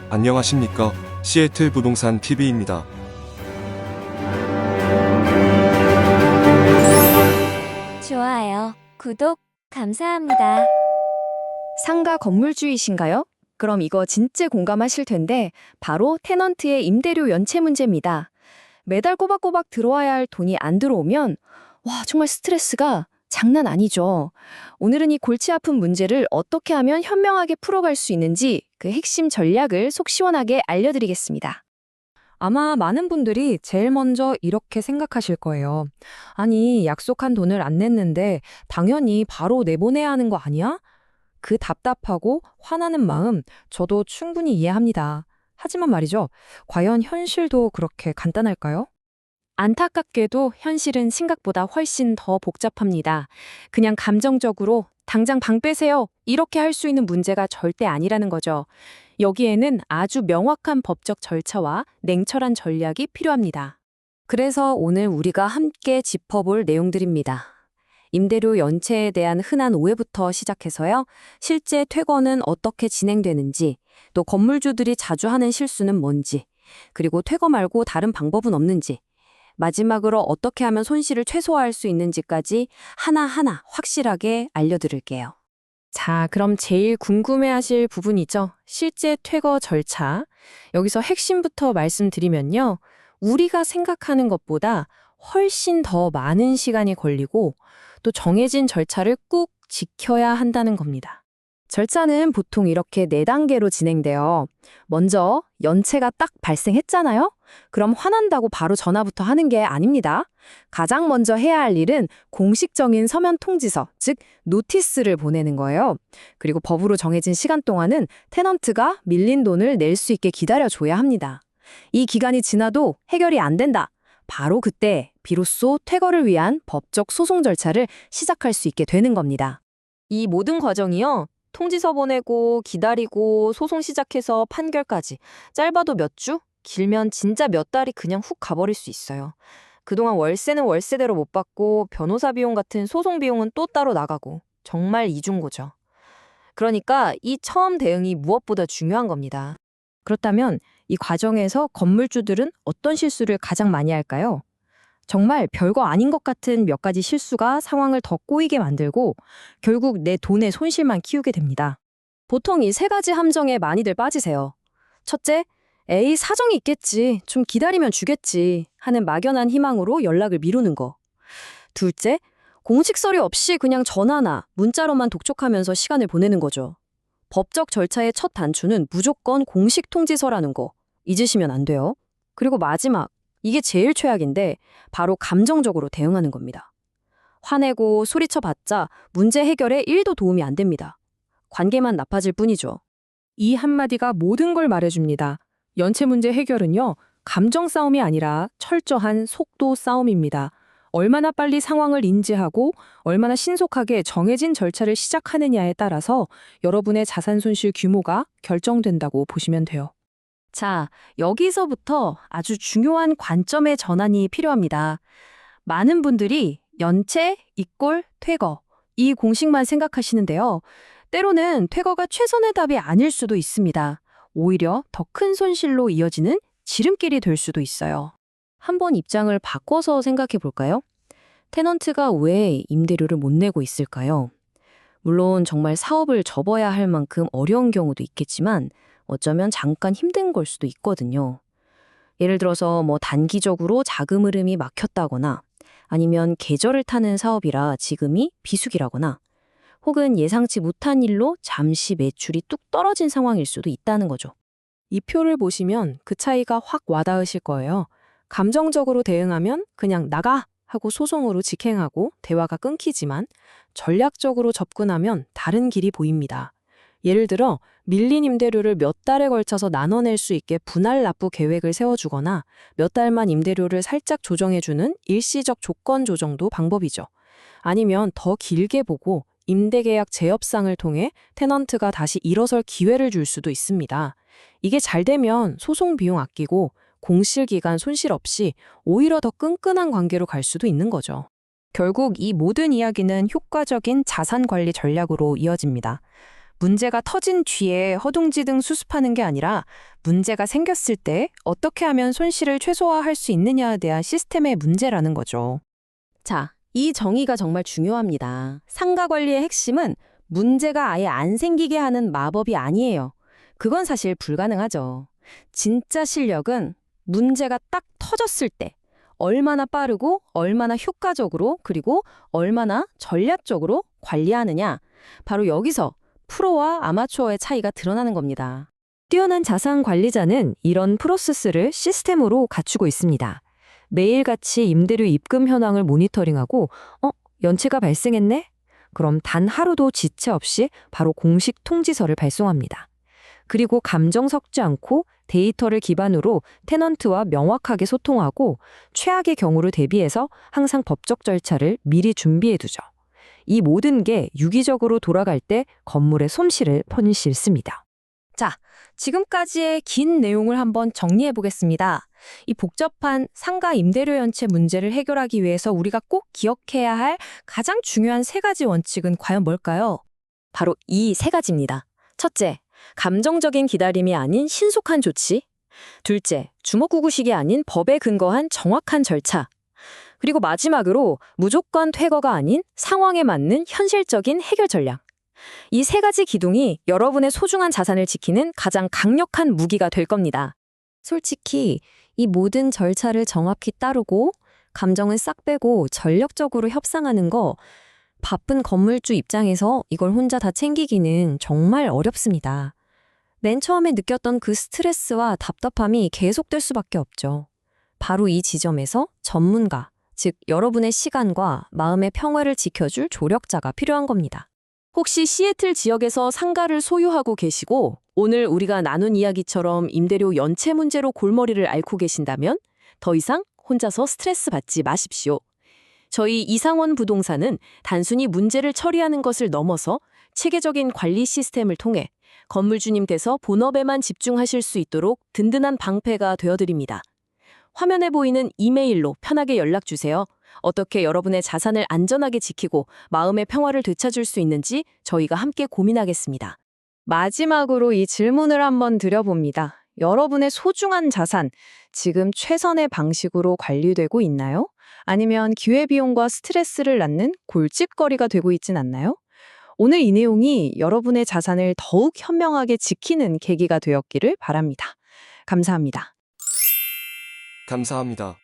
안녕하십니까. 시애틀 부동산 TV입니다. 좋아요, 구독 감사합니다. 상가 건물주이신가요? 그럼 이거 진짜 공감하실 텐데 바로 테넌트의 임대료 연체 문제입니다. 매달 꼬박꼬박 들어와야 할 돈이 안 들어오면 와 정말 스트레스가 장난 아니죠. 오늘은 이 골치 아픈 문제를 어떻게 하면 현명하게 풀어갈 수 있는지 그 핵심 전략을 속 시원하게 알려드리겠습니다. 아마 많은 분들이 제일 먼저 이렇게 생각하실 거예요. 아니, 약속한 돈을 안 냈는데 당연히 바로 내보내야 하는 거 아니야? 그 답답하고 화나는 마음 저도 충분히 이해합니다. 하지만 말이죠. 과연 현실도 그렇게 간단할까요? 안타깝게도 현실은 생각보다 훨씬 더 복잡합니다. 그냥 감정적으로 당장 방 빼세요. 이렇게 할 수 있는 문제가 절대 아니라는 거죠. 여기에는 아주 명확한 법적 절차와 냉철한 전략이 필요합니다. 그래서 오늘 우리가 함께 짚어볼 내용들입니다. 임대료 연체에 대한 흔한 오해부터 시작해서요. 실제 퇴거는 어떻게 진행되는지, 또 건물주들이 자주 하는 실수는 뭔지, 그리고 퇴거 말고 다른 방법은 없는지, 마지막으로 어떻게 하면 손실을 최소화할 수 있는지까지 하나하나 확실하게 알려드릴게요. 자, 그럼 제일 궁금해하실 부분이죠. 실제 퇴거 절차. 여기서 핵심부터 말씀드리면요. 우리가 생각하는 것보다 훨씬 더 많은 시간이 걸리고 또 정해진 절차를 꾹 지켜야 한다는 겁니다. 절차는 보통 이렇게 4단계로 진행돼요. 먼저 연체가 딱 발생했잖아요? 그럼 화난다고 바로 전화부터 하는 게 아닙니다. 가장 먼저 해야 할 일은 공식적인 서면 통지서, 즉 노티스를 보내는 거예요. 그리고 법으로 정해진 시간 동안은 테넌트가 밀린 돈을 낼 수 있게 기다려줘야 합니다. 이 기간이 지나도 해결이 안 된다. 바로 그때 비로소 퇴거를 위한 법적 소송 절차를 시작할 수 있게 되는 겁니다. 이 모든 과정이요. 통지서 보내고 기다리고 소송 시작해서 판결까지 짧아도 몇 주, 길면 진짜 몇 달이 그냥 훅 가버릴 수 있어요. 그동안 월세는 월세대로 못 받고 변호사 비용 같은 소송 비용은 또 따로 나가고 정말 이중고죠. 그러니까 이 처음 대응이 무엇보다 중요한 겁니다. 그렇다면 이 과정에서 건물주들은 어떤 실수를 가장 많이 할까요? 정말 별거 아닌 것 같은 몇 가지 실수가 상황을 더 꼬이게 만들고 결국 내 돈의 손실만 키우게 됩니다. 보통 이 3가지 함정에 많이들 빠지세요. 첫째, 에이 사정이 있겠지, 좀 기다리면 주겠지 하는 막연한 희망으로 연락을 미루는 거. 둘째, 공식 서류 없이 그냥 전화나 문자로만 독촉하면서 시간을 보내는 거죠. 법적 절차의 첫 단추는 무조건 공식 통지서라는 거 잊으시면 안 돼요. 그리고 마지막, 이게 제일 최악인데 바로 감정적으로 대응하는 겁니다. 화내고 소리쳐봤자 문제 해결에 1도 도움이 안 됩니다. 관계만 나빠질 뿐이죠. 이 한마디가 모든 걸 말해줍니다. 연체 문제 해결은요, 감정 싸움이 아니라 철저한 속도 싸움입니다. 얼마나 빨리 상황을 인지하고 얼마나 신속하게 정해진 절차를 시작하느냐에 따라서 여러분의 자산 손실 규모가 결정된다고 보시면 돼요. 자, 여기서부터 아주 중요한 관점의 전환이 필요합니다. 많은 분들이 연체 이꼴 퇴거, 이 공식만 생각하시는데요. 때로는 퇴거가 최선의 답이 아닐 수도 있습니다. 오히려 더 큰 손실로 이어지는 지름길이 될 수도 있어요. 한번 입장을 바꿔서 생각해 볼까요? 테넌트가 왜 임대료를 못 내고 있을까요? 물론 정말 사업을 접어야 할 만큼 어려운 경우도 있겠지만 어쩌면 잠깐 힘든 걸 수도 있거든요. 예를 들어서 단기적으로 자금 흐름이 막혔다거나 아니면 계절을 타는 사업이라 지금이 비수기라거나 혹은 예상치 못한 일로 잠시 매출이 뚝 떨어진 상황일 수도 있다는 거죠. 이 표를 보시면 그 차이가 확 와닿으실 거예요. 감정적으로 대응하면 그냥 나가! 하고 소송으로 직행하고 대화가 끊기지만 전략적으로 접근하면 다른 길이 보입니다. 예를 들어 밀린 임대료를 몇 달에 걸쳐서 나눠낼 수 있게 분할 납부 계획을 세워주거나 몇 달만 임대료를 살짝 조정해주는 일시적 조건 조정도 방법이죠. 아니면 더 길게 보고 임대계약 재협상을 통해 테넌트가 다시 일어설 기회를 줄 수도 있습니다. 이게 잘 되면 소송 비용 아끼고 공실기간 손실 없이 오히려 더 끈끈한 관계로 갈 수도 있는 거죠. 결국 이 모든 이야기는 효과적인 자산 관리 전략으로 이어집니다. 문제가 터진 뒤에 허둥지둥 수습하는 게 아니라 문제가 생겼을 때 어떻게 하면 손실을 최소화할 수 있느냐에 대한 시스템의 문제라는 거죠. 자, 이 정의가 정말 중요합니다. 상가 관리의 핵심은 문제가 아예 안 생기게 하는 마법이 아니에요. 그건 사실 불가능하죠. 진짜 실력은 문제가 딱 터졌을 때 얼마나 빠르고 얼마나 효과적으로 그리고 얼마나 전략적으로 관리하느냐. 바로 여기서 프로와 아마추어의 차이가 드러나는 겁니다. 뛰어난 자산 관리자는 이런 프로세스를 시스템으로 갖추고 있습니다. 매일같이 임대료 입금 현황을 모니터링하고 연체가 발생했네? 그럼 단 하루도 지체 없이 바로 공식 통지서를 발송합니다. 그리고 감정 섞지 않고 데이터를 기반으로 테넌트와 명확하게 소통하고 최악의 경우를 대비해서 항상 법적 절차를 미리 준비해두죠. 이 모든 게 유기적으로 돌아갈 때 건물의 솜씨를 펀실습니다. 자, 지금까지의 긴 내용을 한번 정리해 보겠습니다. 이 복잡한 상가 임대료 연체 문제를 해결하기 위해서 우리가 꼭 기억해야 할 가장 중요한 세 가지 원칙은 과연 뭘까요? 바로 이 세 가지입니다. 첫째, 감정적인 기다림이 아닌 신속한 조치. 둘째, 주먹구구식이 아닌 법에 근거한 정확한 절차. 그리고 마지막으로 무조건 퇴거가 아닌 상황에 맞는 현실적인 해결 전략. 이 세 가지 기둥이 여러분의 소중한 자산을 지키는 가장 강력한 무기가 될 겁니다. 솔직히 이 모든 절차를 정확히 따르고 감정은 싹 빼고 전력적으로 협상하는 거 바쁜 건물주 입장에서 이걸 혼자 다 챙기기는 정말 어렵습니다. 맨 처음에 느꼈던 그 스트레스와 답답함이 계속될 수밖에 없죠. 바로 이 지점에서 전문가, 즉 여러분의 시간과 마음의 평화를 지켜줄 조력자가 필요한 겁니다. 혹시 시애틀 지역에서 상가를 소유하고 계시고 오늘 우리가 나눈 이야기처럼 임대료 연체 문제로 골머리를 앓고 계신다면 더 이상 혼자서 스트레스 받지 마십시오. 저희 이상원 부동산은 단순히 문제를 처리하는 것을 넘어서 체계적인 관리 시스템을 통해 건물주님 돼서 본업에만 집중하실 수 있도록 든든한 방패가 되어드립니다. 화면에 보이는 이메일로 편하게 연락주세요. 어떻게 여러분의 자산을 안전하게 지키고 마음의 평화를 되찾을 수 있는지 저희가 함께 고민하겠습니다. 마지막으로 이 질문을 한번 드려봅니다. 여러분의 소중한 자산, 지금 최선의 방식으로 관리되고 있나요? 아니면 기회비용과 스트레스를 낳는 골칫거리가 되고 있진 않나요? 오늘 이 내용이 여러분의 자산을 더욱 현명하게 지키는 계기가 되었기를 바랍니다. 감사합니다. 감사합니다.